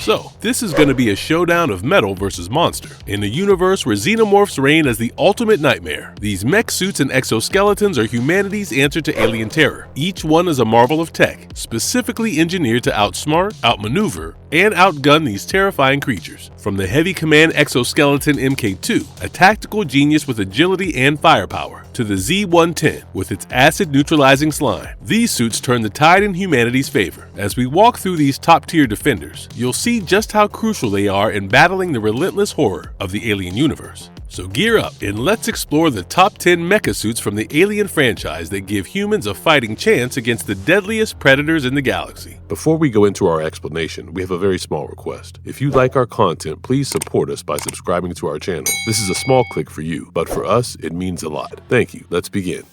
So, this is going to be a showdown of metal versus monster, in a universe where xenomorphs reign as the ultimate nightmare. These mech suits and exoskeletons are humanity's answer to alien terror. Each one is a marvel of tech, specifically engineered to outsmart, outmaneuver, and outgun these terrifying creatures. From the heavy command exoskeleton MK2, a tactical genius with agility and firepower, to the Z-110 with its acid-neutralizing slime. These suits turn the tide in humanity's favor. As we walk through these top-tier defenders, you'll see just how crucial they are in battling the relentless horror of the alien universe. So gear up and let's explore the top 10 mecha suits from the Alien franchise that give humans a fighting chance against the deadliest predators in the galaxy. Before we go into our explanation, we have a very small request. If you like our content, please support us by subscribing to our channel. This is a small click for you, but for us, it means a lot. Thank you. Let's begin.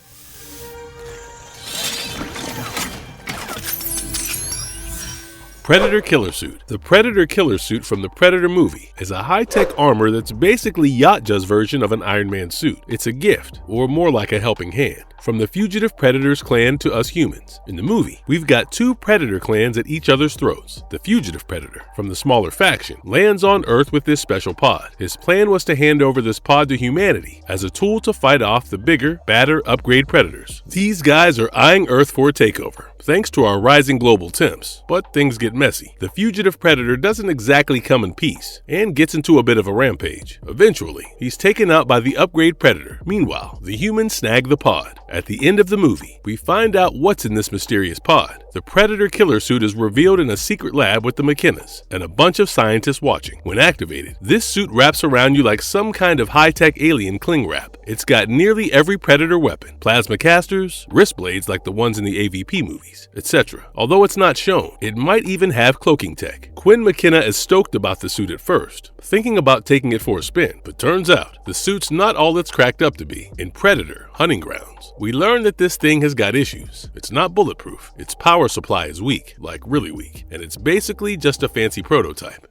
Predator Killer Suit. The Predator Killer Suit from the Predator movie is a high-tech armor that's basically Yatja's version of an Iron Man suit. It's a gift, or more like a helping hand, from the fugitive Predators clan to us humans. In the movie, we've got two Predator clans at each other's throats. The fugitive Predator, from the smaller faction, lands on Earth with this special pod. His plan was to hand over this pod to humanity as a tool to fight off the bigger, badder upgrade Predators. These guys are eyeing Earth for a takeover, thanks to our rising global temps, but things get messy. The fugitive Predator doesn't exactly come in peace, and gets into a bit of a rampage. Eventually, he's taken out by the upgrade Predator. Meanwhile, the humans snag the pod. At the end of the movie, we find out what's in this mysterious pod. The Predator Killer Suit is revealed in a secret lab with the McKennas and a bunch of scientists watching. When activated, this suit wraps around you like some kind of high-tech alien cling wrap. It's got nearly every Predator weapon, plasma casters, wrist blades like the ones in the AVP movies, etc. Although it's not shown, it might even have cloaking tech. Quinn McKenna is stoked about the suit at first, thinking about taking it for a spin, but turns out the suit's not all it's cracked up to be. In Predator Hunting Grounds, we learn that this thing has got issues. It's not bulletproof, its power supply is weak, like really weak, and it's basically just a fancy prototype.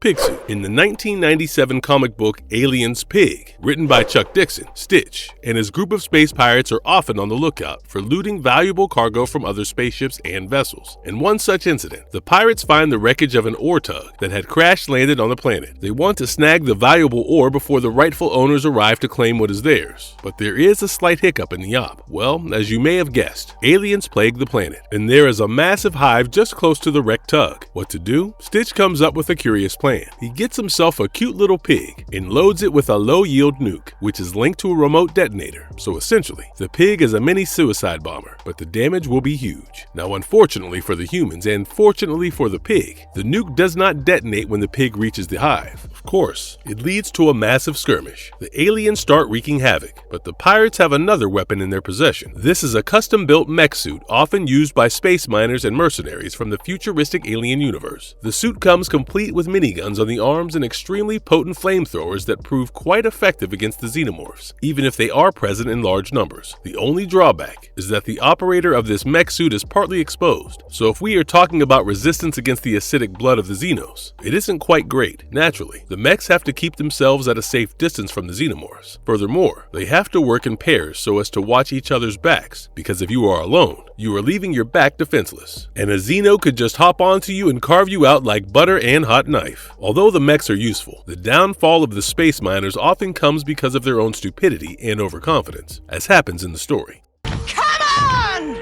Pig Suit. In the 1997 comic book Aliens Pig, written by Chuck Dixon, Stitch and his group of space pirates are often on the lookout for looting valuable cargo from other spaceships and vessels. In one such incident, the pirates find the wreckage of an ore tug that had crash-landed on the planet. They want to snag the valuable ore before the rightful owners arrive to claim what is theirs. But there is a slight hiccup in the op. Well, as you may have guessed, aliens plague the planet, and there is a massive hive just close to the wrecked tug. What to do? Stitch comes up with a curious plan. He gets himself a cute little pig and loads it with a low-yield nuke, which is linked to a remote detonator. So essentially, the pig is a mini suicide bomber, but the damage will be huge. Now, unfortunately for the humans and fortunately for the pig, the nuke does not detonate when the pig reaches the hive. Of course, it leads to a massive skirmish. The aliens start wreaking havoc, but the pirates have another weapon in their possession. This is a custom-built mech suit often used by space miners and mercenaries from the futuristic alien universe. The suit comes complete with miniguns on the arms and extremely potent flamethrowers that prove quite effective against the xenomorphs, even if they are present in large numbers. The only drawback is that the operator of this mech suit is partly exposed, so if we are talking about resistance against the acidic blood of the xenos, it isn't quite great. Naturally, the mechs have to keep themselves at a safe distance from the xenomorphs. Furthermore, they have to work in pairs so as to watch each other's backs, because if you are alone, you are leaving your back defenseless, and a xeno could just hop onto you and carve you out like butter and hot knife. Although the mechs are useful, the downfall of the space miners often comes because of their own stupidity and overconfidence, as happens in the story. Come on!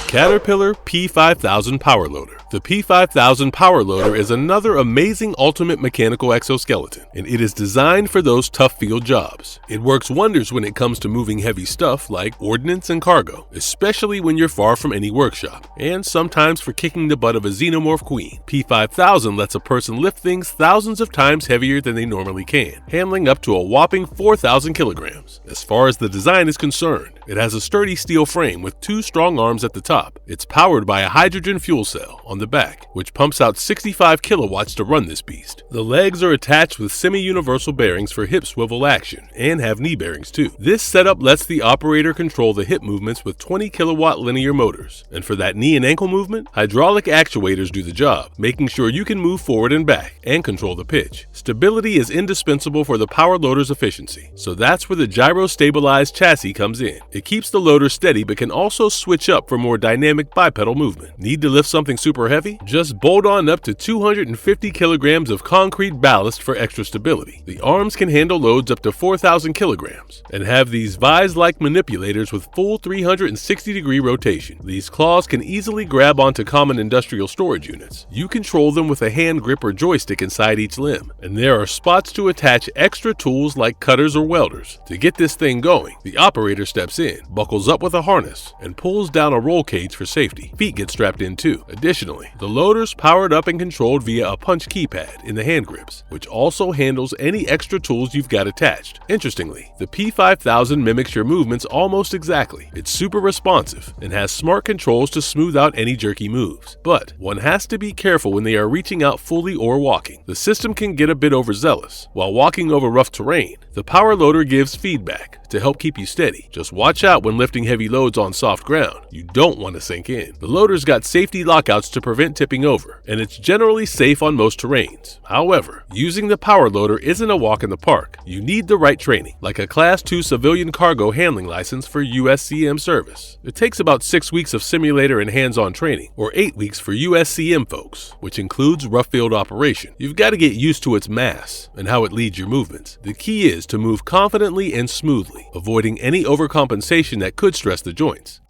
Caterpillar P5000 Power Loader. The P5000 Power Loader is another amazing ultimate mechanical exoskeleton, and it is designed for those tough field jobs. It works wonders when it comes to moving heavy stuff like ordnance and cargo, especially when you're far from any workshop, and sometimes for kicking the butt of a xenomorph queen. P5000 lets a person lift things thousands of times heavier than they normally can, handling up to a whopping 4,000 kilograms. As far as the design is concerned, it has a sturdy steel frame with two strong arms at the top. It's powered by a hydrogen fuel cell on the back, which pumps out 65 kilowatts to run this beast. The legs are attached with semi-universal bearings for hip swivel action, and have knee bearings too. This setup lets the operator control the hip movements with 20 kilowatt linear motors, and for that knee and ankle movement, hydraulic actuators do the job, making sure you can move forward and back, and control the pitch. Stability is indispensable for the power loader's efficiency, so that's where the gyro-stabilized chassis comes in. It keeps the loader steady but can also switch up for more dynamic bipedal movement. Need to lift something super heavy? Just bolt on up to 250 kilograms of concrete ballast for extra stability. The arms can handle loads up to 4,000 kilograms and have these vise-like manipulators with full 360-degree rotation. These claws can easily grab onto common industrial storage units. You control them with a hand grip or joystick inside each limb, and there are spots to attach extra tools like cutters or welders. To get this thing going, the operator steps in, buckles up with a harness, and pulls down a roll cage for safety. Feet get strapped in too. Additionally, the loader's powered up and controlled via a punch keypad in the hand grips, which also handles any extra tools you've got attached. Interestingly, the P5000 mimics your movements almost exactly. It's super responsive and has smart controls to smooth out any jerky moves. But one has to be careful when they are reaching out fully or walking. The system can get a bit overzealous. While walking over rough terrain, the power loader gives feedback to help keep you steady. Just watch out when lifting heavy loads on soft ground. You don't want to sink in. The loader's got safety lockouts to prevent tipping over, and it's generally safe on most terrains. However, using the power loader isn't a walk in the park. You need the right training, like a Class 2 civilian cargo handling license for USCM service. It takes about 6 weeks of simulator and hands-on training, or 8 weeks for USCM folks, which includes rough field operation. You've got to get used to its mass and how it leads your movements. The key is to move confidently and smoothly, avoiding any overcompensation that could stress the joints.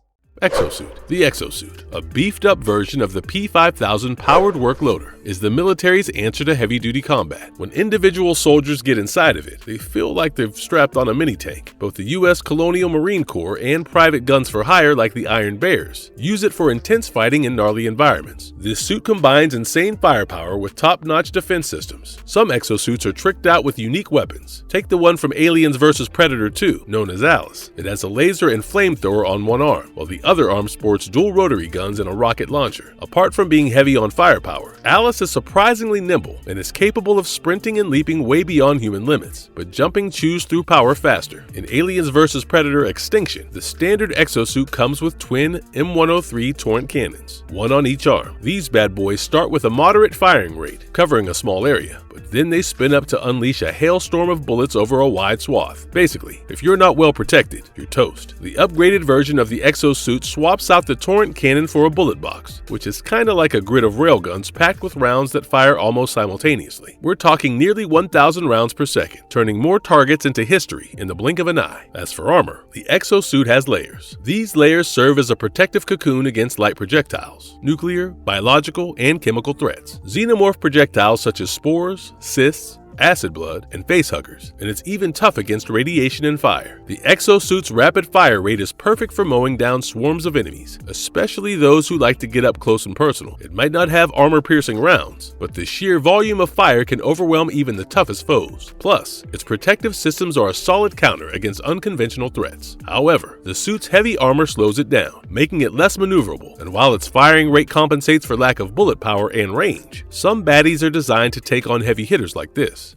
Exo Suit. The Exo Suit, a beefed-up version of the P5000 powered work loader, is the military's answer to heavy-duty combat. When individual soldiers get inside of it, they feel like they've strapped on a mini-tank. Both the U.S. Colonial Marine Corps and private guns for hire like the Iron Bears use it for intense fighting in gnarly environments. This suit combines insane firepower with top-notch defense systems. Some exosuits are tricked out with unique weapons. Take the one from Aliens vs. Predator 2, known as Alice. It has a laser and flamethrower on one arm, while the other arm sports dual rotary guns and a rocket launcher. Apart from being heavy on firepower, Alice is surprisingly nimble and is capable of sprinting and leaping way beyond human limits, but jumping chews through power faster. In Aliens vs. Predator Extinction, the standard exosuit comes with twin M103 Torrent cannons, one on each arm. These bad boys start with a moderate firing rate, covering a small area, but then they spin up to unleash a hailstorm of bullets over a wide swath. Basically, if you're not well protected, you're toast. The upgraded version of the Exo Suit swaps out the Torrent cannon for a bullet box, which is kinda like a grid of railguns packed with rounds that fire almost simultaneously. We're talking nearly 1,000 rounds per second, turning more targets into history in the blink of an eye. As for armor, the Exo Suit has layers. These layers serve as a protective cocoon against light projectiles, nuclear, biological, and chemical threats. Xenomorph projectiles such as spores, cysts, acid blood, and facehuggers, and it's even tough against radiation and fire. The exosuit's rapid fire rate is perfect for mowing down swarms of enemies, especially those who like to get up close and personal. It might not have armor-piercing rounds, but the sheer volume of fire can overwhelm even the toughest foes. Plus, its protective systems are a solid counter against unconventional threats. However, the suit's heavy armor slows it down, making it less maneuverable, and while its firing rate compensates for lack of bullet power and range, some baddies are designed to take on heavy hitters like this.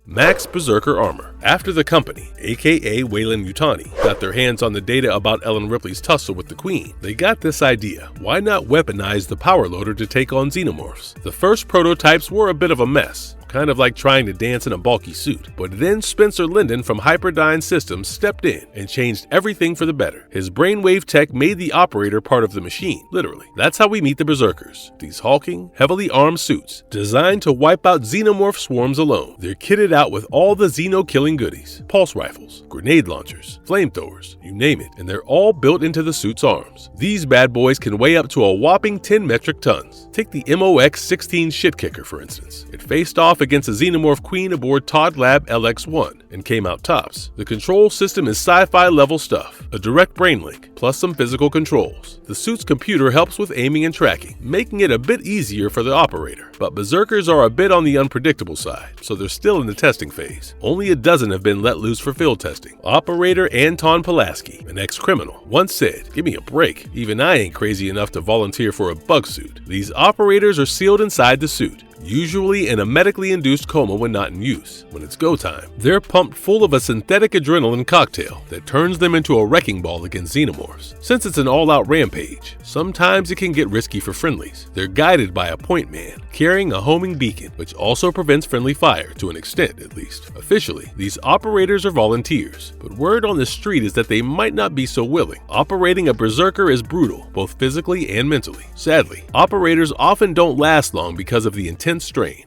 Max Berserker Armor. After the company, aka Weyland-Yutani, got their hands on the data about Ellen Ripley's tussle with the Queen, they got this idea: why not weaponize the power loader to take on xenomorphs? The first prototypes were a bit of a mess, kind of like trying to dance in a bulky suit. But then Spencer Linden from Hyperdyne Systems stepped in and changed everything for the better. His brainwave tech made the operator part of the machine, literally. That's how we meet the Berserkers, these hulking, heavily armed suits, designed to wipe out xenomorph swarms alone. They're kitted out with all the xeno-killing goodies: pulse rifles, grenade launchers, flamethrowers, you name it, and they're all built into the suit's arms. These bad boys can weigh up to a whopping 10 metric tons. Take the MOX-16 shit kicker, for instance. It faced off against a xenomorph queen aboard Todd Lab LX-1 and came out tops. The control system is sci-fi level stuff, a direct brain link, plus some physical controls. The suit's computer helps with aiming and tracking, making it a bit easier for the operator. But Berserkers are a bit on the unpredictable side, so they're still in the testing phase. Only a dozen have been let loose for field testing. Operator Anton Pulaski, an ex-criminal, once said, "Give me a break. Even I ain't crazy enough to volunteer for a bug suit." These operators are sealed inside the suit, usually in a medically induced coma when not in use. When it's go time, they're pumped full of a synthetic adrenaline cocktail that turns them into a wrecking ball against xenomorphs. Since it's an all-out rampage, sometimes it can get risky for friendlies. They're guided by a point man, carrying a homing beacon, which also prevents friendly fire, to an extent at least. Officially, these operators are volunteers, but word on the street is that they might not be so willing. Operating a Berserker is brutal, both physically and mentally. Sadly, operators often don't last long because of the intense strain.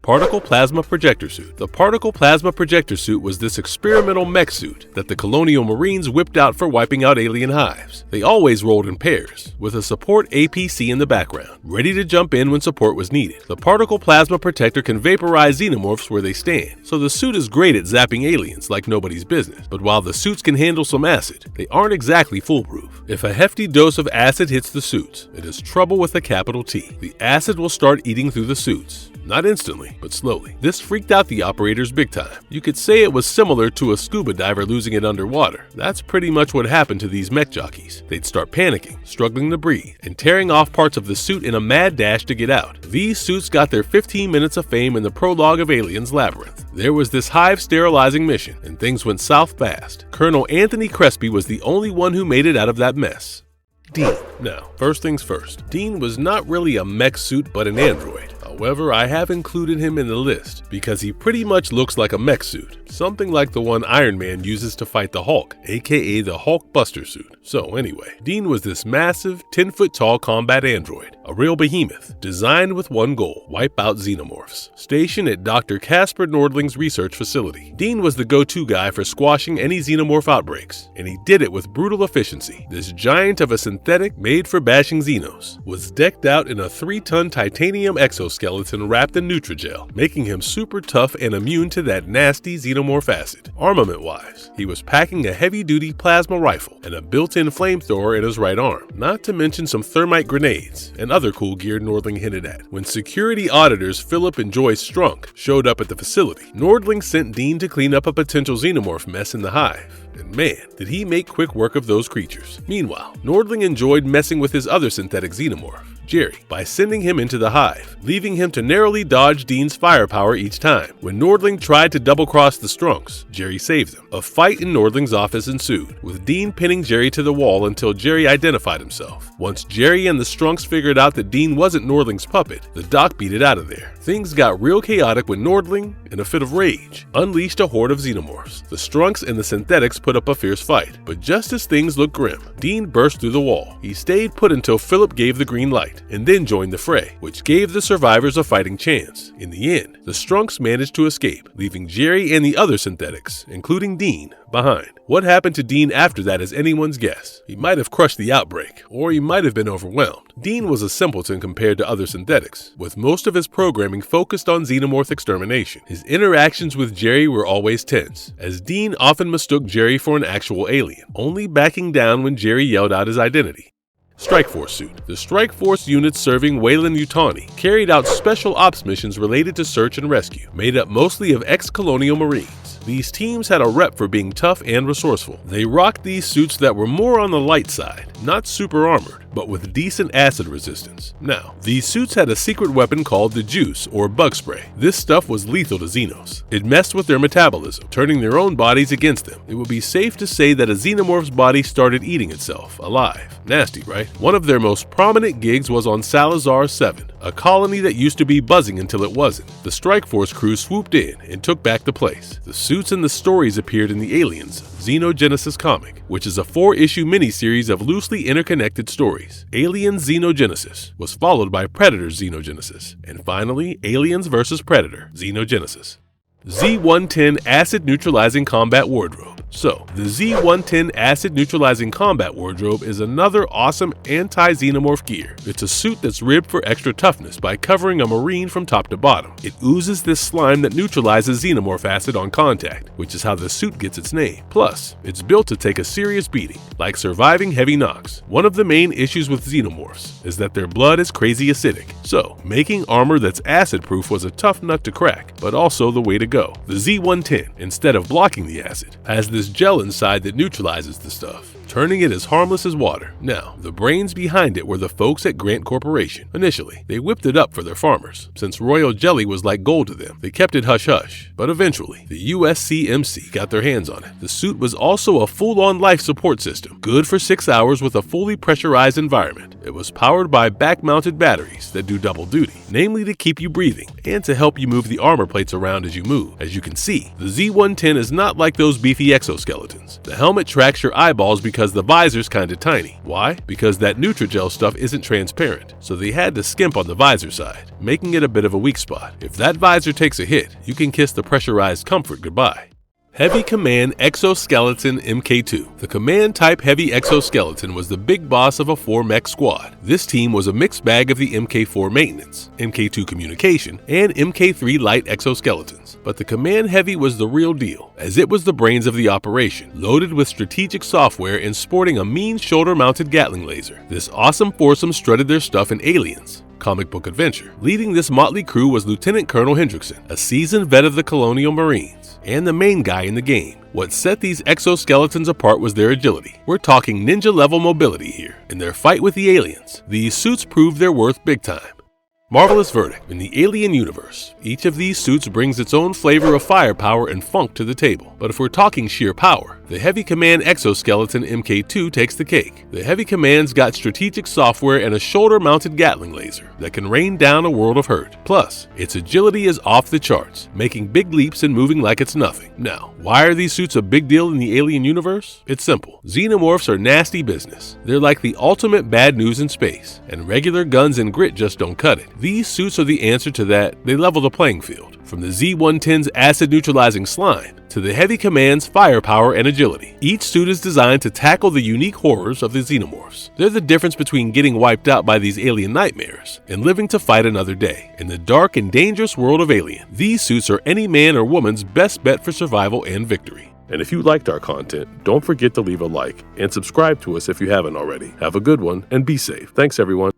Particle Plasma Projector Suit. The Particle Plasma Projector Suit was this experimental mech suit that the colonial marines whipped out for wiping out alien hives. They always rolled in pairs, with a support APC in the background, ready to jump in when support was needed. The Particle Plasma Protector can vaporize xenomorphs where they stand, so the suit is great at zapping aliens like nobody's business. But while the suits can handle some acid, they aren't exactly foolproof. If a hefty dose of acid hits the suits, it is trouble with a capital T. The acid will start eating through the suits. Not instantly, but slowly. This freaked out the operators big time. You could say it was similar to a scuba diver losing it underwater. That's pretty much what happened to these mech jockeys. They'd start panicking, struggling to breathe, and tearing off parts of the suit in a mad dash to get out. These suits got their 15 minutes of fame in the prologue of Aliens Labyrinth. There was this hive sterilizing mission, and things went south fast. Colonel Anthony Crespi was the only one who made it out of that mess. Dean. Now, first things first. Dean was not really a mech suit, but an android. However, I have included him in the list because he pretty much looks like a mech suit, something like the one Iron Man uses to fight the Hulk, aka the Hulk Buster suit. So anyway, Dean was this massive, 10-foot tall combat android, a real behemoth, designed with one goal: wipe out xenomorphs. Stationed at Dr. Casper Nordling's research facility, Dean was the go-to guy for squashing any xenomorph outbreaks, and he did it with brutal efficiency. This giant of a synthetic made for bashing xenos was decked out in a 3-ton titanium exoskeleton wrapped in Nutrigel, making him super tough and immune to that nasty xenomorph acid. Armament-wise, he was packing a heavy-duty plasma rifle and a built-in flamethrower in his right arm, not to mention some thermite grenades and other cool gear Nordling hinted at. When security auditors Philip and Joyce Strunk showed up at the facility, Nordling sent Dean to clean up a potential xenomorph mess in the hive. And man, did he make quick work of those creatures. Meanwhile, Nordling enjoyed messing with his other synthetic xenomorph, Jerry, by sending him into the hive, leaving him to narrowly dodge Dean's firepower each time. When Nordling tried to double-cross the Strunks, Jerry saved them. A fight in Nordling's office ensued, with Dean pinning Jerry to the wall until Jerry identified himself. Once Jerry and the Strunks figured out that Dean wasn't Nordling's puppet, the doc beat it out of there. Things got real chaotic when Nordling, in a fit of rage, unleashed a horde of xenomorphs. The Strunks and the synthetics put up a fierce fight, but just as things looked grim, Dean burst through the wall. He stayed put until Philip gave the green light, and then joined the fray, which gave the survivors a fighting chance. In the end, the Strunks managed to escape, leaving Jerry and the other synthetics, including Dean, behind. What happened to Dean after that is anyone's guess. He might have crushed the outbreak, or he might have been overwhelmed. Dean was a simpleton compared to other synthetics, with most of his programming focused on xenomorph extermination. His interactions with Jerry were always tense, as Dean often mistook Jerry for an actual alien, only backing down when Jerry yelled out his identity. Strike Force Suit. The Strike Force units serving Weyland-Yutani carried out special ops missions related to search and rescue, made up mostly of ex-colonial marines. These teams had a rep for being tough and resourceful. They rocked these suits that were more on the light side, not super armored, but with decent acid resistance. Now, these suits had a secret weapon called the Juice, or bug spray. This stuff was lethal to Xenos. It messed with their metabolism, turning their own bodies against them. It would be safe to say that a xenomorph's body started eating itself, alive. Nasty, right? One of their most prominent gigs was on Salazar 7, a colony that used to be buzzing until it wasn't. The Strike Force crew swooped in and took back the place. The suits and the stories appeared in the Aliens Xenogenesis comic, which is a 4-issue miniseries of loosely interconnected stories. Aliens Xenogenesis was followed by Predator Xenogenesis, and finally Aliens vs. Predator Xenogenesis. Z-110 Acid Neutralizing Combat Wardrobe. So, the Z-110 Acid Neutralizing Combat Wardrobe is another awesome anti-xenomorph gear. It's a suit that's ribbed for extra toughness by covering a marine from top to bottom. It oozes this slime that neutralizes xenomorph acid on contact, which is how the suit gets its name. Plus, it's built to take a serious beating, like surviving heavy knocks. One of the main issues with xenomorphs is that their blood is crazy acidic, so making armor that's acid-proof was a tough nut to crack, but also the way to go. The Z-110, instead of blocking the acid, has this gel inside that neutralizes the stuff. turning it as harmless as water. Now, the brains behind it were the folks at Grant Corporation. Initially, they whipped it up for their farmers. Since royal jelly was like gold to them, they kept it hush-hush. But eventually, the USCMC got their hands on it. The suit was also a full-on life support system, good for 6 hours with a fully pressurized environment. It was powered by back-mounted batteries that do double duty, namely to keep you breathing and to help you move the armor plates around as you move. As you can see, the Z110 is not like those beefy exoskeletons. The helmet tracks your eyeballs because the visor's kinda tiny. Why? Because that Nutrigel stuff isn't transparent, so they had to skimp on the visor side, making it a bit of a weak spot. If that visor takes a hit, you can kiss the pressurized comfort goodbye. Heavy Command Exoskeleton MK2. The Command-type Heavy Exoskeleton was the big boss of a 4-mech squad. This team was a mixed bag of the MK4 Maintenance, MK2 Communication, and MK3 Light Exoskeletons. But the Command Heavy was the real deal, as it was the brains of the operation, loaded with strategic software and sporting a mean shoulder-mounted Gatling laser. This awesome foursome strutted their stuff in Aliens, comic book adventure. Leading this motley crew was Lieutenant Colonel Hendrickson, a seasoned vet of the Colonial Marines, and the main guy in the game. What set these exoskeletons apart was their agility. We're talking ninja-level mobility here. In their fight with the aliens, these suits proved their worth big time. Marvelous verdict. In the Alien universe, each of these suits brings its own flavor of firepower and funk to the table. But if we're talking sheer power, the Heavy Command Exoskeleton MK2 takes the cake. The Heavy Command's got strategic software and a shoulder-mounted Gatling laser that can rain down a world of hurt. Plus, its agility is off the charts, making big leaps and moving like it's nothing. Now, why are these suits a big deal in the Alien universe? It's simple. Xenomorphs are nasty business. They're like the ultimate bad news in space, and regular guns and grit just don't cut it. These suits are the answer to that. They level the playing field. From the Z110's acid-neutralizing slime to the Heavy Command's firepower and agility, each suit is designed to tackle the unique horrors of the Xenomorphs. They're the difference between getting wiped out by these alien nightmares and living to fight another day. In the dark and dangerous world of Alien, these suits are any man or woman's best bet for survival and victory. And if you liked our content, don't forget to leave a like and subscribe to us if you haven't already. Have a good one and be safe. Thanks, everyone.